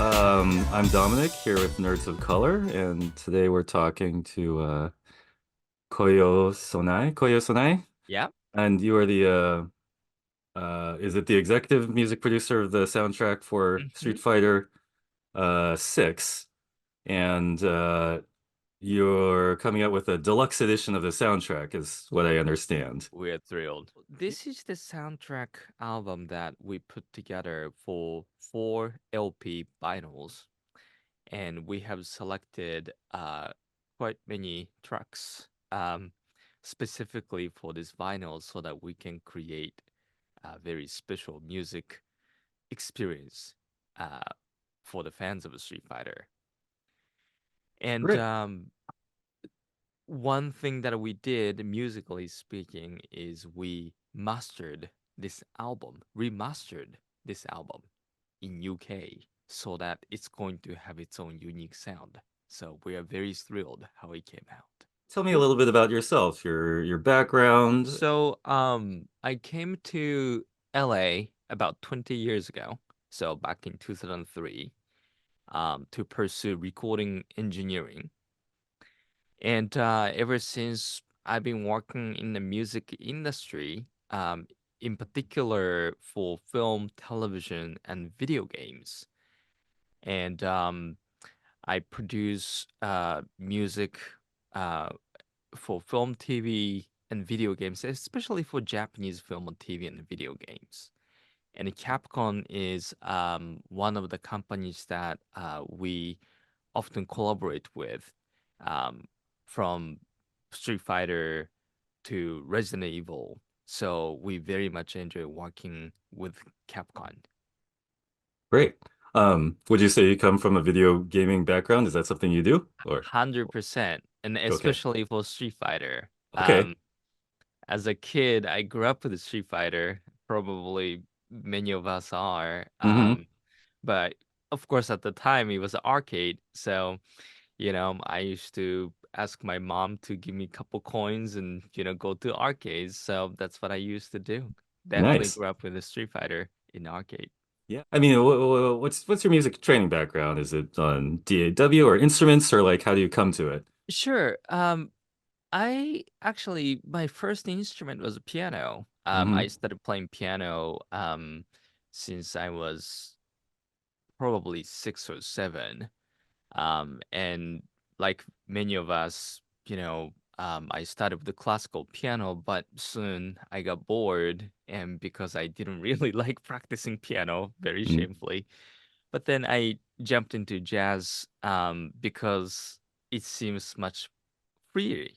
I'm Dominic here with Nerds of Color, and today we're talking to Koyo Sonae, Yeah, and you are is it the executive music producer of the soundtrack for hmm Street Fighter 6, and you're coming out with a deluxe edition of the soundtrack, is what I understand. we're thrilled. This is the soundtrack album that we put together for 4 LP vinyls, and we have selected quite many tracks specifically for this vinyl so that we can create a very special music experience uh, for the fans of Street Fighter. And Great. one thing that we did, musically speaking, is we remastered this album in UK so that it's going to have its own unique sound. So we are very thrilled how it came out. Tell me a little bit about yourself, your background. I came to LA about 20 years ago, so back in 2003, to pursue recording engineering. And ever since I've been working in the music industry, in particular for film, television, and video games. And I produce music uh, for film, TV, and video games, especially for Japanese film and TV and video games. And Capcom is one of the companies that we often collaborate with, um, from Street Fighter to Resident Evil. So we very much enjoy working with Capcom. Great. Would you say you come from a video gaming background? Is that something you do? Or 100%, and okay. especially for Street Fighter. Okay. As a kid, I grew up with Street Fighter. Probably many of us are. Hmm. But of course, at the time, it was an arcade. So, I used to ask my mom to give me a couple coins and, go to arcades. So that's what I used to do. Definitely Nice. grew up with a Street Fighter in arcade. Yeah. I mean, what's your music training background? Is it on DAW or instruments, or like how do you come to it? Sure. I actually, my first instrument was a piano. I Hmm. started playing piano since I was probably 6 or 7. And like many of us, I started with the classical piano, but soon I got bored, and because I didn't really like practicing piano, very shamefully, but then I jumped into jazz because it seems free,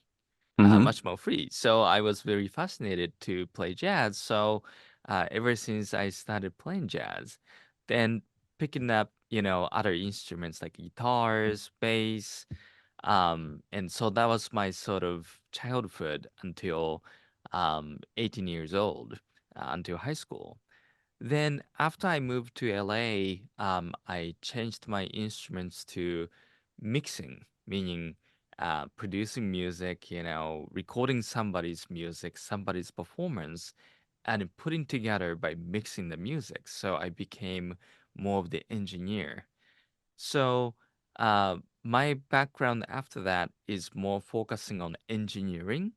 Hmm. much more free. So I was very fascinated to play jazz. So ever since I started playing jazz, then picking up, other instruments like guitars, bass, and so that was my sort of childhood until 18 years old, until high school. Then after I moved to LA, I changed my instruments to mixing, meaning producing music, recording somebody's music, somebody's performance, and putting together by mixing the music. So I became more of the engineer. So my background after that is more focusing on engineering,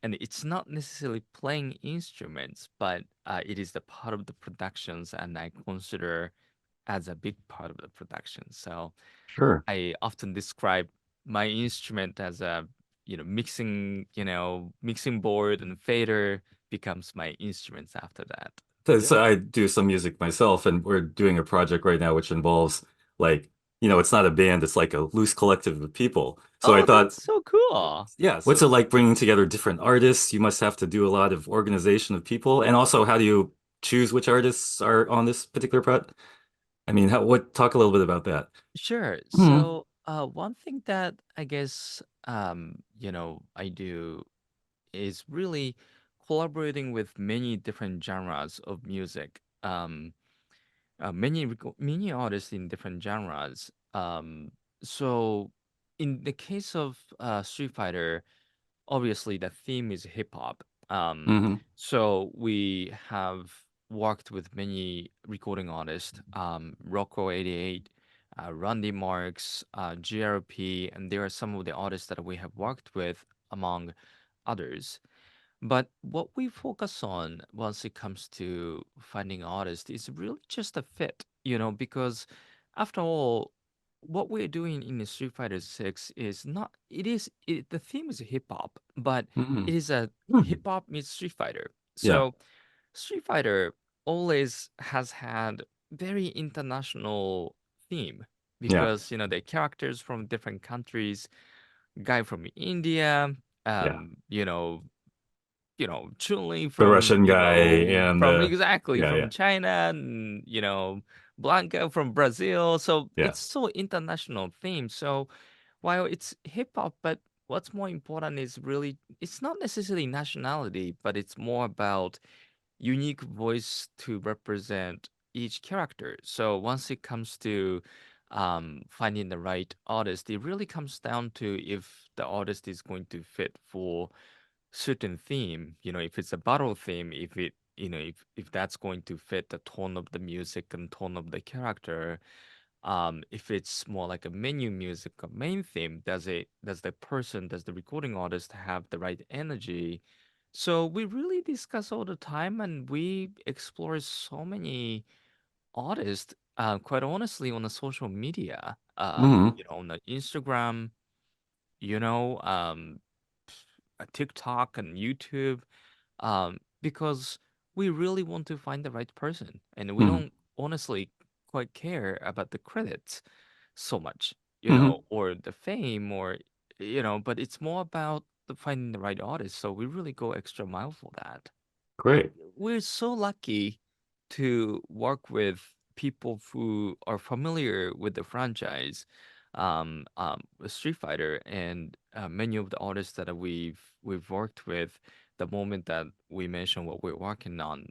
and it's not necessarily playing instruments, but it is the part of the productions, and I consider as a big part of the production. So Sure. I often describe my instrument as a, mixing board, and fader becomes my instruments after that. So I do some music myself, and we're doing a project right now which involves like, it's not a band, it's like a loose collective of people. So I Oh, thought, that's so cool. yeah, what's it like bringing together different artists? You must have to do a lot of organization of people, and also how do you choose which artists are on this particular project? I mean, talk a little bit about that. Sure. Hmm. So, one thing that I guess, I do is really collaborating with many different genres of music. Many artists in different genres. So in the case of Street Fighter, obviously the theme is hip hop. Hmm. So we have worked with many recording artists, Rocco 88. Randy Marks, GRP, and there are some of the artists that we have worked with, among others. But what we focus on once it comes to finding artists is really just a fit, because after all, what we're doing in the Street Fighter 6 is not, the theme is hip hop, but Hmm. it is a Hmm. hip hop meets Street Fighter. Yeah. So Street Fighter always has had very international theme Yeah. because, the characters from different countries, guy from India, Yeah. um, you know, Chun-Li The from, Russian guy and from exactly yeah, from yeah, China and, Blanca from Brazil. So yeah. it's so international theme. So while it's hip hop, but what's more important is really, it's not necessarily nationality, but it's more about unique voice to represent each character. So once it comes to finding the right artist, it really comes down to if the artist is going to fit for certain theme, if it's a battle theme, if it, if that's going to fit the tone of the music and tone of the character, if it's more like a menu music, a main theme, does the recording artist have the right energy? So we really discuss all the time and we explore so many artists, quite honestly, on the social media, Hmm. on the Instagram, you know, um, TikTok and YouTube, because we really want to find the right person, and we Hmm. don't honestly quite care about the credits so much, Hmm. or the fame, or but it's more about finding the right artist. So we really go extra mile for that. And Great. we're so lucky to work with people who are familiar with the franchise, with Street Fighter, and many of the artists that we've worked with. The moment that we mention what we're working on,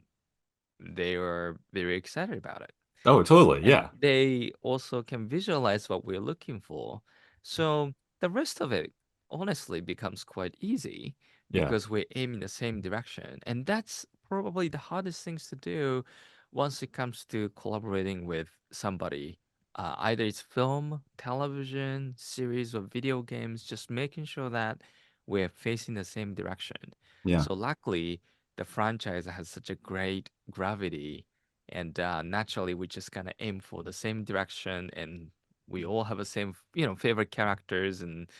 they are very excited about it, Oh, totally. and Yeah. they also can visualize what we're looking for. So the rest of it honestly becomes quite easy Yeah. because we're aiming the same direction. And that's probably the hardest things to do once it comes to collaborating with somebody. Either it's film, television, series, or video games, just making sure that we're facing the same direction. Yeah. So luckily, the franchise has such a great gravity, and naturally we just kind of aim for the same direction, and we all have the same favorite characters, and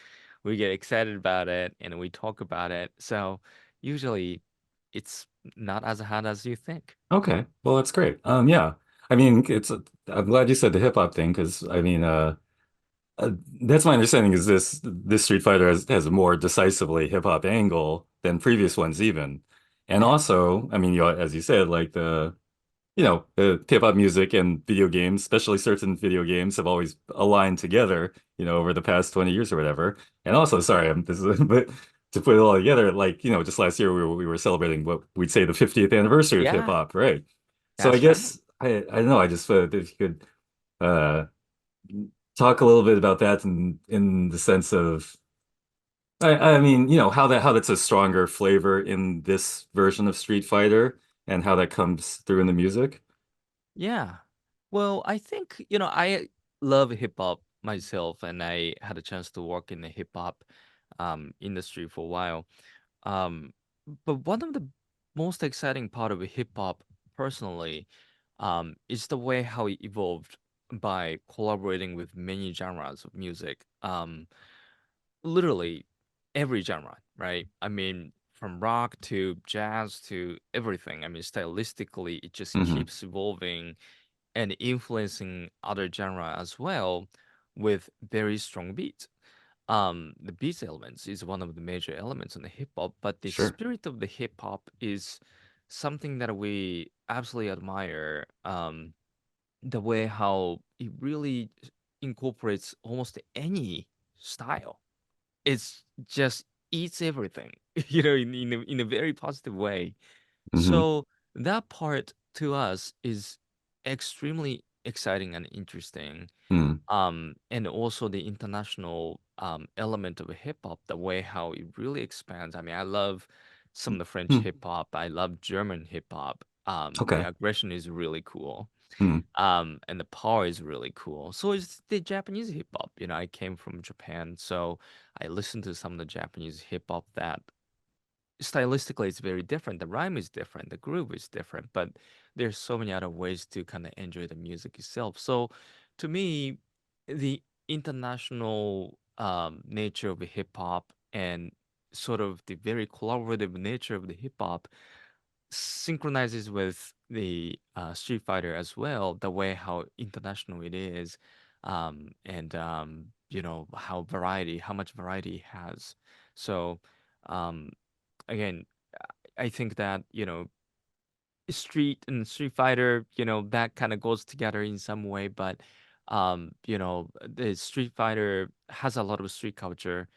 we get excited about it and we talk about it. So usually it's not as hard as you think. Okay. Well, that's great. Yeah. I mean, I'm glad you said the hip hop thing because I mean, Uh, that's my understanding is this Street Fighter has a more decisively hip hop angle than previous ones even. And Yeah. also, I mean, as you said, like the hip hop music and video games, especially certain video games have always aligned together, over the past 20 years or whatever. And also, sorry, this is but to put it all together, like, just last year we were celebrating what we'd say the 50th anniversary of hip Yeah, hop, right? So I that's right. guess I don't know, I just if you could uh talk a little bit about that in the sense of I mean, how that's a stronger flavor in this version of Street Fighter and how that comes through in the music. Yeah. Well, I think, I love hip hop myself, and I had a chance to work in the hip hop industry for a while. Um, but one of the most exciting part of hip hop, personally, is the way how it evolved by collaborating with many genres of music. Literally every genre, right? I mean, from rock to jazz to everything. I mean, stylistically, it just Hmm. keeps evolving and influencing other genre as well with very strong beats. The beats elements is one of the major elements in the hip hop, but the Sure. spirit of the hip hop is something that we absolutely admire. The way how it really incorporates almost any style. It's just eats everything, in a very positive way. Hmm. So that part to us is extremely exciting and interesting. Mm. And also the international element of hip hop, the way how it really expands. I mean, I love some of the French Mm. hip hop. I love German hip hop. Okay. The aggression is really cool. Hmm. And the power is really cool. So is the Japanese hip hop. I came from Japan, so I listened to some of the Japanese hip hop that stylistically it's very different. The rhyme is different, the groove is different, but there's so many other ways to kind of enjoy the music itself. So to me, the international nature of hip hop and sort of the very collaborative nature of the hip hop synchronizes with the Street Fighter as well, the way how international it is, and how much variety it has. So, um, again, I think that, Street Fighter, that kind of goes together in some way, but the Street Fighter has a lot of street culture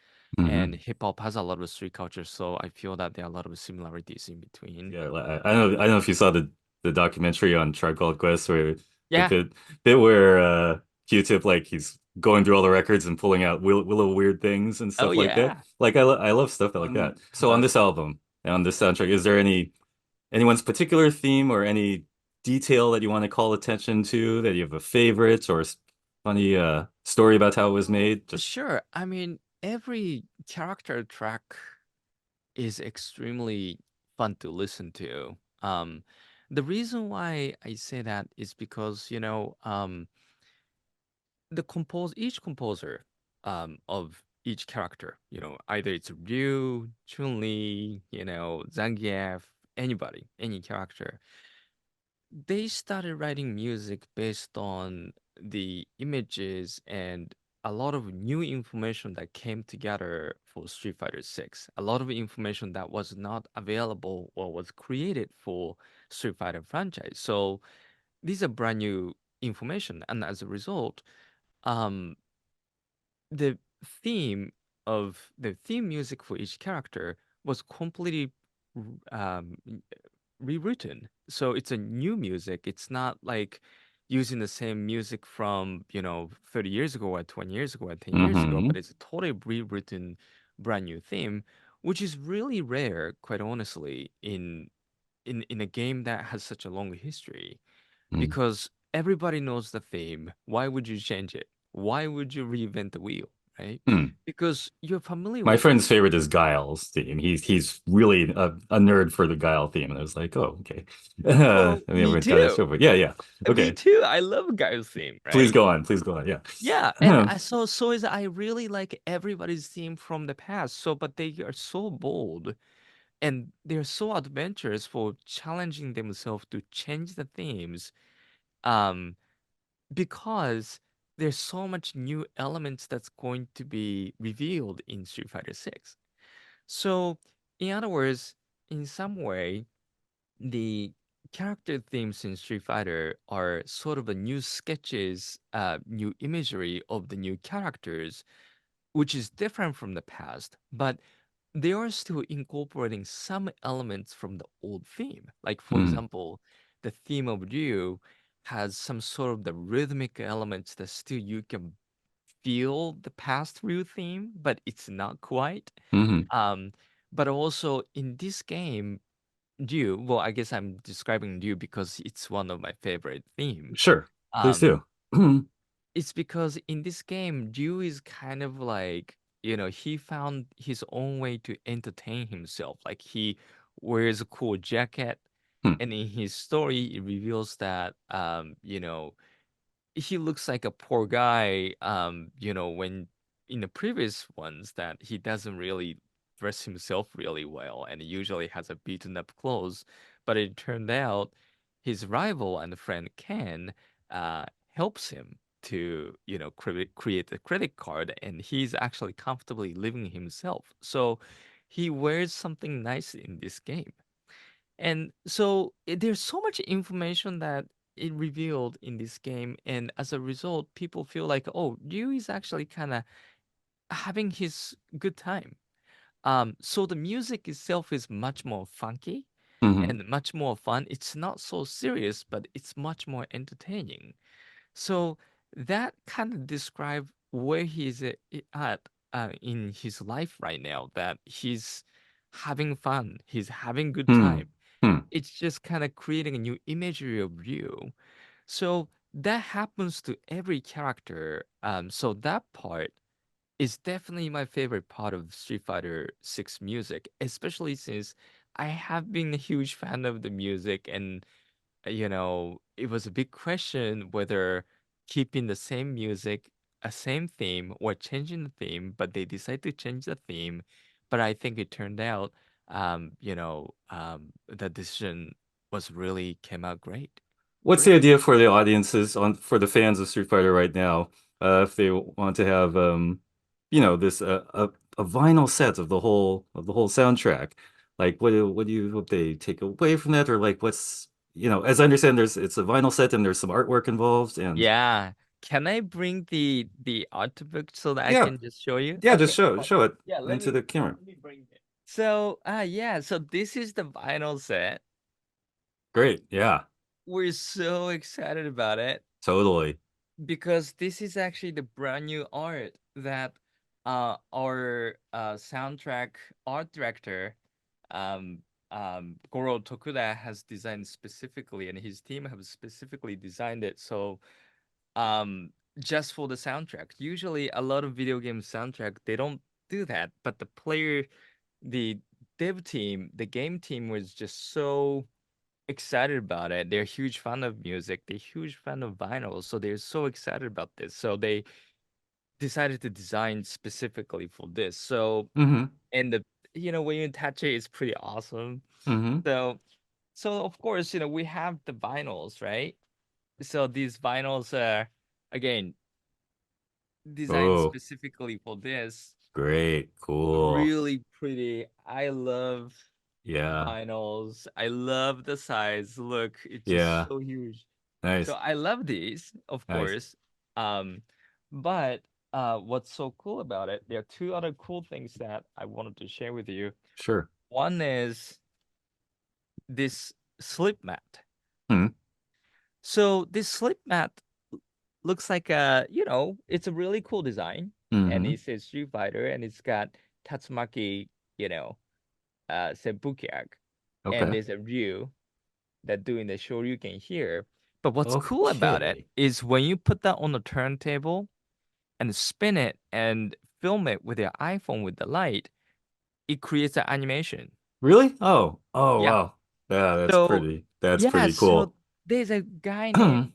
and Hmm. hip hop has a lot of street culture, so I feel that there are a lot of similarities in between. Yeah, I don't know if you saw the documentary on Tribe Called Quest where the Yeah. bit where Q-Tip like he's going through all the records and pulling out willow weird things and Oh stuff like that. yeah. Like I love stuff like that. So on Uh-huh. this album and on this soundtrack, is there anyone's particular theme or any detail that you want to call attention to that you have a favorite or funny story about how it was made? Just Sure. I mean, every character track is extremely fun to listen to. The reason why I say that is because, each composer of each character, either it's Ryu, Chun-Li, Zangief, anybody, any character, they started writing music based on the images and a lot of new information that came together for Street Fighter 6. A lot of information that was not available or was created for Street Fighter franchise. So these are brand new information, and as a result, um, the the theme music for each character was completely rewritten. So it's a new music. It's not like using the same music from, 30 years ago or 20 years ago or 10 years ago, hmm but it's a totally rewritten brand new theme, which is really rare, quite honestly, in a game that has such a long history because everybody knows the theme. Why would you change it? Why would you reinvent the wheel, right? hmm Because you're familiar My with the friend's theme. favorite is Guile's theme. He's really a nerd for the Guile theme, and I was like, oh, okay. Well, I mean, me everyone's got that too. show, but yeah, yeah. Me Okay, too. I love Guy's theme, please right? go on. Please go on. Yeah. Yeah, and so is I really like everybody's theme from the past. So, but they are so bold and they're so adventurous for challenging themselves to change the themes. Um, because there's so much new elements that's going to be revealed in Street Fighter 6. So, in other words, in some way, the character themes in Street Fighter are sort of a new sketches, new imagery of the new characters, which is different from the past, but they are still incorporating some elements from the old theme. Like, for Mm, example, the theme of Ryu has some sort of the rhythmic elements that still you can feel the past Ryu theme, but it's not quite. hmm Um, but also in this game, Ryu, well, I guess I'm describing Ryu because it's one of my favorite theme. Sure. Please Um, do. Mm, it's because in this game, Ryu is kind of like, he found his own way to entertain himself. Like he wears a cool jacket, mm, and in his story, it reveals that, he looks like a poor guy, when in the previous ones that he doesn't really dress himself really well and he usually has a beaten up clothes. But it turned out his rival and friend Ken helps him to, create a credit card and he's actually comfortably living himself. So he wears something nice in this game. And so there's so much information that it revealed in this game, and as a result, people feel like, oh, Ryu is actually kind of having his good time. So the music itself is much more funky hmm and much more fun. It's not so serious, but it's much more entertaining. So that kind of describe where he's at in his life right now. That he's having fun, he's having good hmm time. Hmm. It's just kind of creating a new imagery of you. So that happens to every character. So that part is definitely my favorite part of Street Fighter 6 music, especially since I have been a huge fan of the music and it was a big question whether keeping the same music, a same theme, or changing the theme, but they decided to change the theme. But I think it turned out, the decision was really came out great. What's the Great. idea for the audiences on for the fans of Street Fighter right now? If they want to have this a vinyl set of the whole soundtrack, like what do you hope they take away from that, or like what's as I understand, it's a vinyl set and there's some artwork involved, and Yeah. Can I bring the art book so that I yeah, can just show you? yeah, just Okay. show it Yeah, into the camera. let me bring it. So, yeah, so this is the vinyl set. Great, yeah, We're so excited about it totally. because this is actually the brand new art that our soundtrack art director um Goro Tokuda has designed specifically, and his team have specifically designed it so um just for the soundtrack. Usually a lot of video game soundtrack they don't do that, but the dev team, the game team was just so excited about it. They're a huge fan of music. They're huge fan of vinyl, so they're so excited about this. So they decided to design specifically for this. So Mm-hmm. and the when you touch it, it's pretty awesome. Mm-hmm. So of course we have the vinyls, right? So these vinyls are again designed Oh, specifically for this. great, cool. Really pretty. I love Yeah, vinyls. I love the size. Look, it's just yeah, so huge. So nice, I love these, of nice. course. Um, but what's so cool about it, there are two other cool things that I wanted to share with you. Sure. One is this slip mat. Hmm. So this slip mat looks like it's a really cool design, and Mm-hmm. it says Street Fighter, and it's got Tatsumaki, you know, Senpukiak, and Okay. there's a Ryu that doing the Shoryuken here. But what's cool about it Okay. is when you put that on the turntable and spin it and film it with your iPhone with the light, it creates an animation. Really? Oh, Yeah. wow. Yeah, that's So pretty. That's yeah, pretty so cool. there's a guy named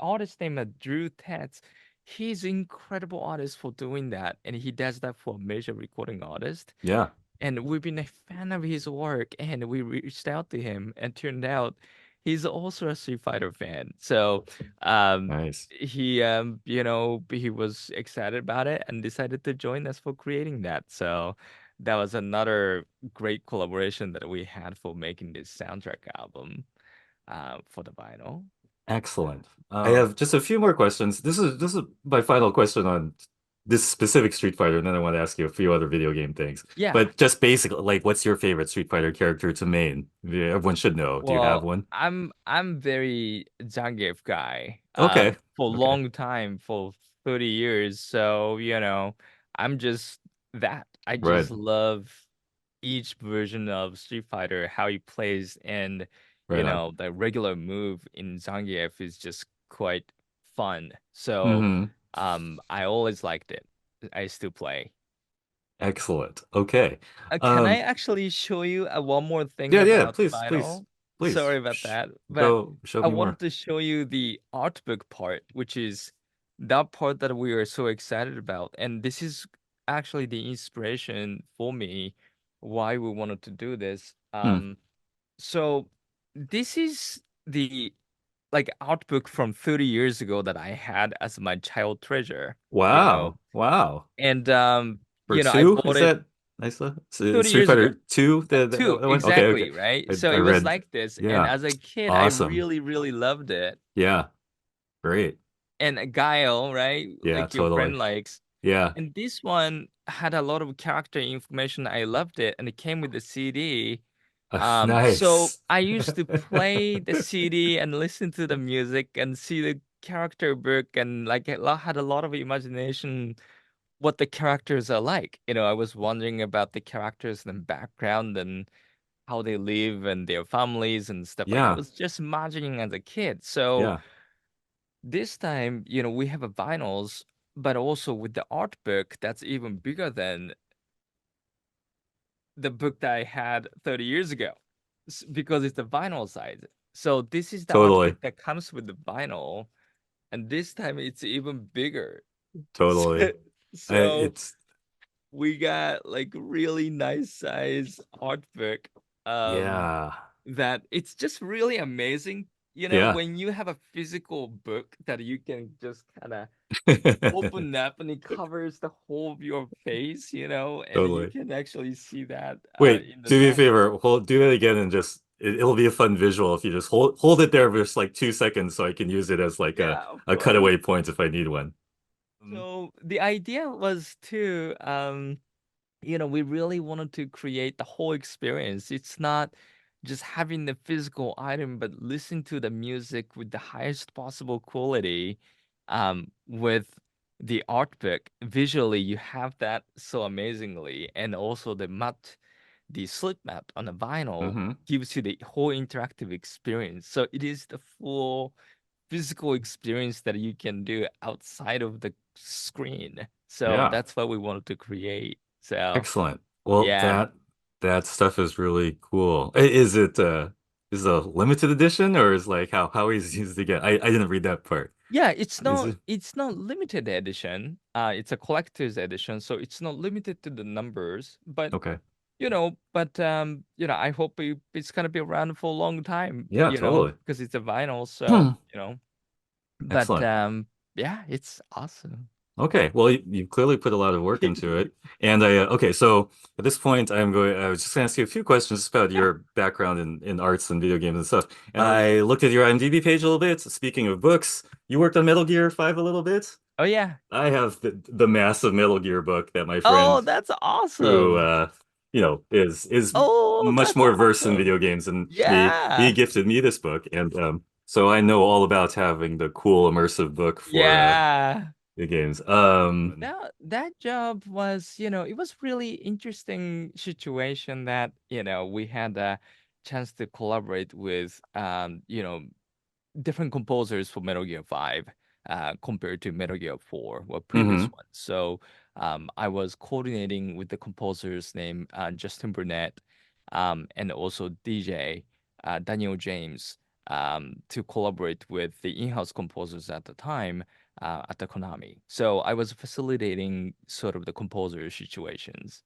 artist named Drew Tetz. He's an incredible artist for doing that, and he does that for a major recording artist. Yeah, And we've been a fan of his work, and we reached out to him, and turned out he's also a Street Fighter fan. So, nice. he was excited about it and decided to join us for creating that. So that was another great collaboration that we had for making this soundtrack album, for the vinyl. Excellent. I have just a few more questions. This is my final question on this specific Street Fighter, and then I want to ask you a few other video game things. Yeah. But just basically, like, what's your favorite Street Fighter character to main? Yeah, everyone should know. Do you have Well, one? I'm very Zangief guy. Okay. For a Okay. long time, for 30 years. So, I'm just that. I Right. just love each version of Street Fighter, how he plays, and Right on. the regular move in Zangief is just quite fun. So, Hmm. I always liked it. I still play. Excellent. Okay. Can I Um, actually show you one more thing yeah, yeah, about please, please, vinyl? please. Sorry about that, but Go show I me wanted more. to show you the art book part, which is that part that we are so excited about. And this is actually the inspiration for me why we wanted to do this. Hmm. So this is the like art book from 30 years ago that I had as my child treasure, you know. Wow. Wow. And For I two, bought is it that nice? So 30 Street years ago. Fighter 2, Two, that one? Okay, okay. exactly, right? So I it was read, like this, and yeah. as a kid, I Awesome. really, really loved it. Yeah. Great. And Guile, right? Yeah, Like your totally. friend likes. Yeah. And this one had a lot of character information. I loved it, and it came with the CD. So Nice. I used to play the CD and listen to the music and see the character book, and like had a lot of imagination what the characters are like. I was wondering about the characters and background and how they live and their families and stuff like that. I Yeah. was just imagining as a kid. So Yeah. this time, we have a vinyls, but also with the art book that's even bigger than the book that I had 30 years ago because it's the vinyl size. So this is the art book Totally. that comes with the vinyl, and this time it's even bigger. So, Totally. so It's we got like really nice size art book. Um, yeah. that it's just really amazing. Yeah. When you have a physical book that you can just kind of open up and it covers the whole of your face, and then you Totally. can actually see that Wait, in the do me a size. favor. Do it again and just it'll be a fun visual if you just hold it there for just like 2 seconds so I can use it as like Yeah, of a course. cutaway point if I need one. So the idea was to we really wanted to create the whole experience. It's not just having the physical item, but listen to the music with the highest possible quality. With the art book, visually, you have that so amazingly, and also the slip mat on the vinyl Mm-hmm. gives you the whole interactive experience. So it is the full physical experience that you can do outside of the screen. So Yeah. that's what we wanted to create. So Excellent. Well, yeah. that stuff is really cool. Is it a limited edition or is like how easy is it to get? I didn't read that part. Yeah, it's Is not it it's not limited edition. It's a collector's edition, so it's not limited to the numbers. But okay? I hope it's gonna be around for a long time, Yeah, totally. because it's a vinyl, so Hmm. but Excellent. yeah, it's awesome. Okay, well, you clearly put a lot of work into it. And okay, so at this point, I was just going to ask you a few questions about Yeah. your background in arts and video games and stuff. And Oh yeah. I looked at your IMDb page a little bit. Speaking of books, you worked on Metal Gear 5 a little bit. Oh yeah. I have the massive Metal Gear book that my Oh, friend that's who awesome. is Oh, much that's more versed in video awesome. games and he Yeah. gifted me this book and so I know all about having the cool immersive book for Yeah. the games. That job was, it was really interesting situation that, we had a chance to collaborate with different composers for Metal Gear 5 compared to Metal Gear 4, or previous Hmm. one. So I was coordinating with the composers named Justin Burnett and also DJ Daniel James to collaborate with the in-house composers at the time at the Konami. So I was facilitating sort of the composer situations.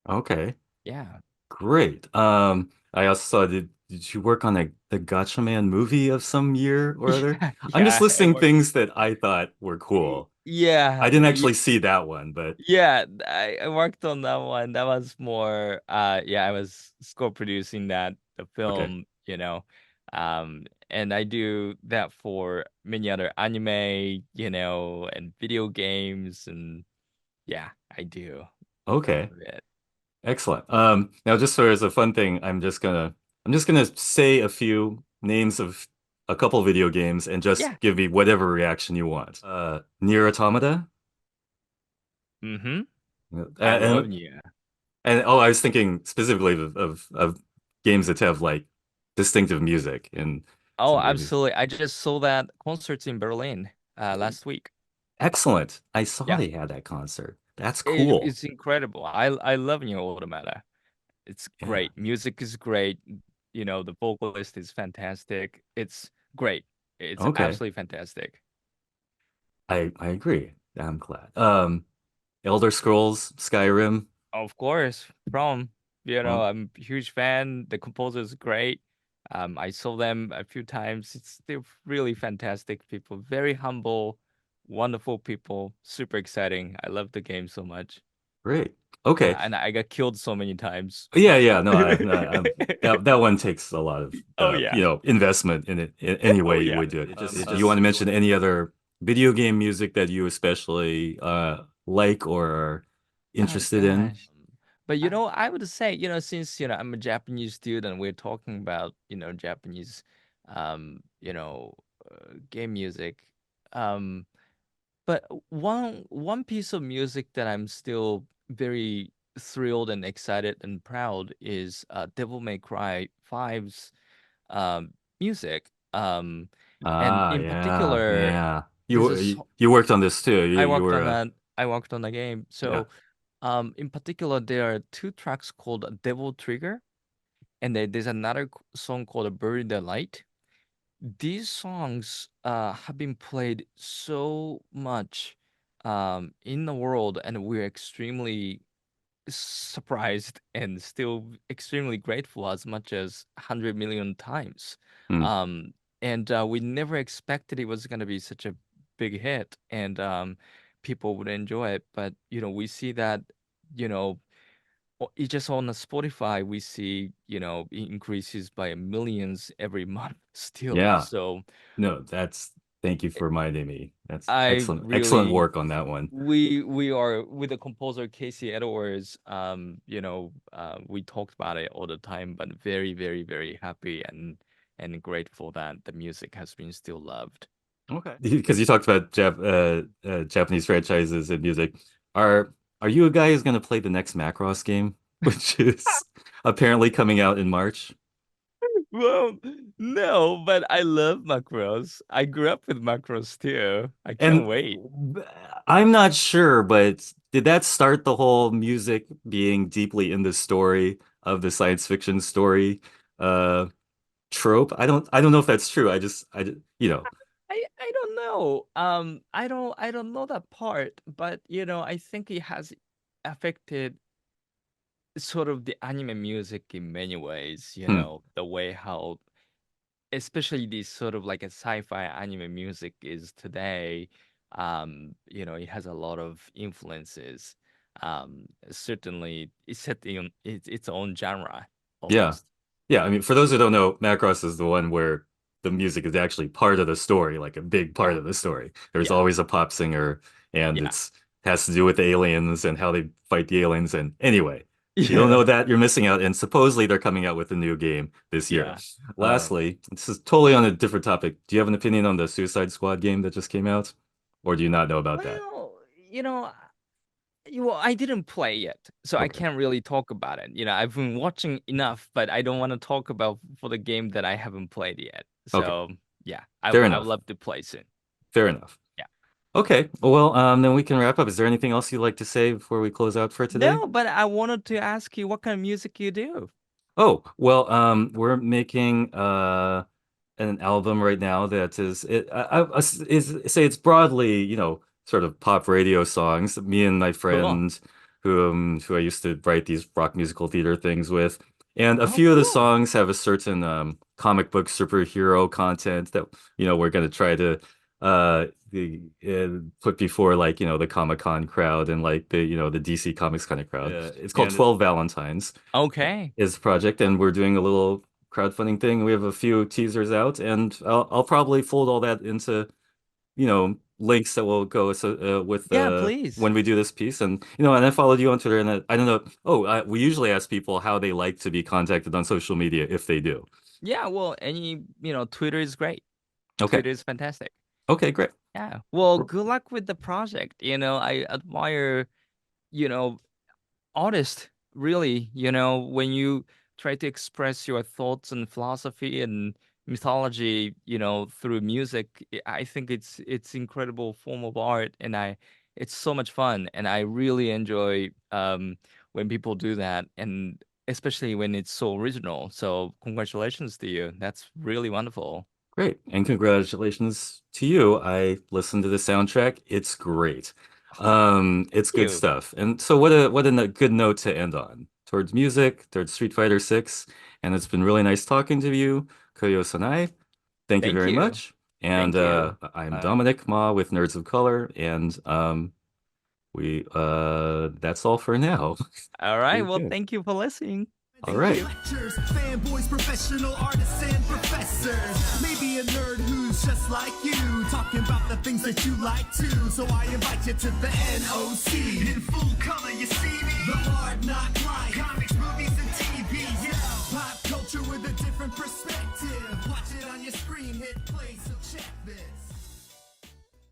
Okay, Yeah. great. I also saw did you work on the Gotcha Man movie of some year or other? Yeah, I'm just yeah, I listing worked. things that I thought were cool. I Yeah, didn't actually see that one, but yeah, I worked on that one. That was more yeah, I was score producing the okay. film, and I do that for many other anime, and video games and yeah, I do a lot Okay. of it. Excellent. Now just sort of as a fun thing, I'm just gonna say a few names of a couple video games and just Yeah. give me whatever reaction you want. Nier Automata. Mm-hmm. I love And you. oh, I was thinking specifically of games that have like distinctive music in Oh, some games. absolutely. I just saw that concerts in Berlin last week. Excellent. I saw Yeah. they had that concert. That's cool. It's incredible. I love New Automata. It's Yeah. great. Music is great. The vocalist is fantastic. It's great. It's Okay. absolutely fantastic. I agree. I'm glad. Elder Scrolls, Skyrim. Of course, Well, I'm a huge fan. The composer is great. I saw them a few times. They're really fantastic people. Very humble, wonderful people. Super exciting. I love the game so much. great. Okay. And I got killed so many times. Yeah, yeah. No, that one takes a lot of Oh yeah. investment in it in any Oh way you yeah. would do it. Do you Um, want to mention any other video game music that you especially like or are oh interested in? gosh. But I would say, since I'm a Japanese student, we're talking about, Japanese um, you know, game music. Um, but one piece of music that I'm still very thrilled and excited and proud is Devil May Cry 5's um, music. And Ah, in yeah, particular, yeah. there's a You worked on this too. You were I worked on a game. yeah. So in particular, there are two tracks called Devil Trigger, and there's another song called Bury the Light. These songs have been played so much in the world, and we're extremely surprised and still extremely grateful as much as 100 million times. Hmm. Um, and we never expected it was going to be such a big hit and people would enjoy it. But, we see that, you know, it just on the Spotify, we see, it increases by millions every month still. Yeah. So No, that's thank you for reminding me. That's I excellent. Excellent really work on that one. we are with the composer Casey Edwards. We talked about it all the time, but very, very, very happy and grateful that the music has been still loved. Okay. Because you talked about Japanese franchises and music. Are are you a guy who's going to play the next Macross game, which is apparently coming out in March? Well, no, but I love macros. I grew up with macros too. I can't And wait. I'm not sure, but did that start the whole music being deeply in the story of the science fiction story uh trope? I don't know if that's true. You know, I don't know. I don't know that part, but I think it has affected sort of the anime music in many ways, hmm, the way how especially this sort of like a sci-fi anime music is today, it has a lot of influences. Certainly it's set in its own genre yeah. almost. Yeah, I mean, for those who don't know, Macross is the one where the music is actually part of the story, like a big part Yeah. of the story. There's Yeah. always a pop singer, and Yeah. it's has to do with aliens and how they fight the aliens. And anyway, if you don't know Yeah. that, you're missing out. And supposedly they're coming out with a new game this year. Yeah. Um, Lastly, this is totally on a different topic. Do you have an opinion on the Suicide Squad game that just came out, or do you not know about that? well, I didn't play yet, so I Okay, can't really talk about it. I've been watching enough, but I don't want to talk about for the game that I haven't played yet. okay, So yeah, fair I would enough. love to play soon. Fair enough. Yeah. Okay, well, then we can wrap up. Is there anything else you'd like to say before we close out for today? No, but I wanted to ask you what kind of music you do. Oh, well, we're making an album right now that is say it's broadly, sort of pop radio songs. Me and my Cool. friend who I used to write these rock musical theater things with. And a Oh, few of the cool. songs have a certain comic book superhero content that, we're going to try to put before like, the Comic-Con crowd and like the, the DC Comics kind of crowd. It's called And 12 Valentines okay. is the project, and we're doing a little crowdfunding thing. We have a few teasers out, and I'll probably fold all that into, links that will go with Yeah, please. when we do this piece. And and I followed you on Twitter, and I don't know. Oh, we usually ask people how they like to be contacted on social media if they do. Yeah, well, Twitter is great. Okay. Twitter is fantastic. Okay, great. Yeah. Well, good luck with the project. I admire, you know, artist, really, when you try to express your thoughts and philosophy and mythology, through music, I think it's incredible form of art and it's so much fun and I really enjoy when people do that and especially when it's so original. So congratulations to you. That's really wonderful. Great. And congratulations to you. I listened to the soundtrack. It's great. Thank It's good you. stuff. And so what a good note to end on. Towards music, towards Street Fighter 6. And it's been really nice talking to you, Koyo Sonae. Thank you Thank very you. much. And Thank you. I'm Uh, Dominic Ma with Nerds of Color, and we that's all for now. all right. Well, Okay. thank you for listening. All right. Lectures, fanboys, professional artists, and professors. Maybe a nerd who's just like you, talking about the things that you like too. So I invite you to the NOC. In full color, you see me. The hard knock life. Comics, movies, and TV. Yeah. Pop culture with a different perspective. Watch it on your screen, hit play, so check this.